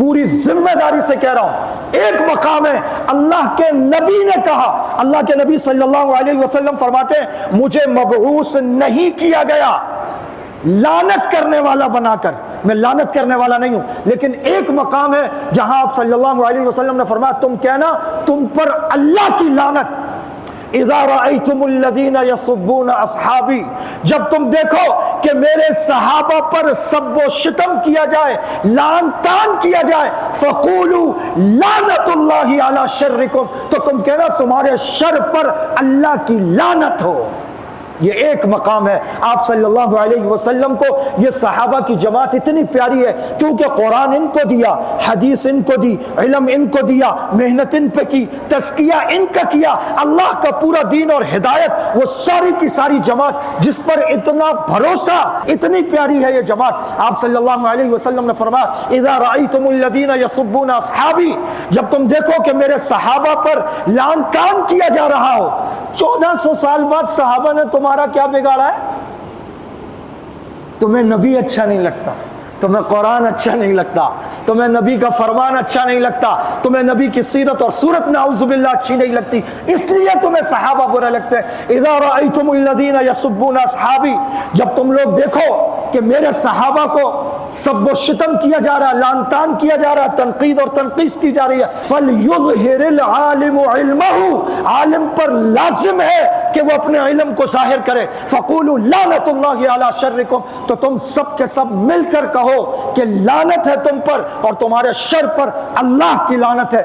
پوری ذمہ داری سے کہہ رہا ہوں، ایک مقام ہے اللہ کے نبی نے کہا، اللہ کے نبی صلی اللہ علیہ وسلم فرماتے ہیں مجھے مبعوث نہیں کیا گیا لعنت کرنے والا بنا کر، میں لعنت کرنے والا نہیں ہوں، لیکن ایک مقام ہے جہاں آپ صلی اللہ علیہ وسلم نے فرمایا تم کہنا تم پر اللہ کی لعنت، اذا رأيتم الذين يسبون اصحابی، جب تم دیکھو کہ میرے صحابہ پر سب و شتم کیا جائے، لعن طعن کیا جائے، فقولوا لعنت اللہ علی شرکم، تو تم کہنا تمہارے شر پر اللہ کی لعنت ہو۔ یہ ایک مقام ہے آپ صلی اللہ علیہ وسلم کو، یہ صحابہ کی جماعت اتنی پیاری ہے کیونکہ قرآن ان کو دیا، حدیث ان کو دی، علم ان کو دیا، محنت ان پہ کی، تزکیہ ان کا کیا، اللہ کا پورا دین اور ہدایت، وہ ساری کی ساری جماعت جس پر اتنا بھروسہ، اتنی پیاری ہے یہ جماعت۔ آپ صلی اللہ علیہ وسلم نے فرمایا اذا رأیتم الذین یسبون اصحابی، جب تم دیکھو کہ میرے صحابہ پر لعن طعن کیا جا رہا ہو۔ 1400 سال بعد صحابہ نے تمہارا کیا بگاڑا ہے؟ تمہیں نبی اچھا نہیں لگتا، تمہیں قرآن اچھا نہیں لگتا، تمہیں نبی کا فرمان اچھا نہیں لگتا، تمہیں نبی کی سیرت اور صورت نعوذ باللہ اچھی نہیں لگتی، اس لیے تمہیں صحابہ برے لگتے ہیں۔ اذا رأیتم الذین یسبون اصحابی، جب تم لوگ دیکھو کہ میرے صحابہ کو سب و شتم کیا جا رہا ہے، لعن طعن کیا جا رہا ہے، تنقید اور تنقیص کی جا رہی ہے، فَلْيُظْهِرِ الْعَالِمُ عِلْمَهُ، عالم پر لازم ہے کہ وہ اپنے علم کو ظاہر کرے۔ فَقُولُوا لَعْنَةُ اللَّهِ عَلَى شَرِّكُمْ، تو تم سب کے سب مل کر کہو کہ لعنت ہے تم پر اور تمہارے شر پر اللہ کی لعنت ہے۔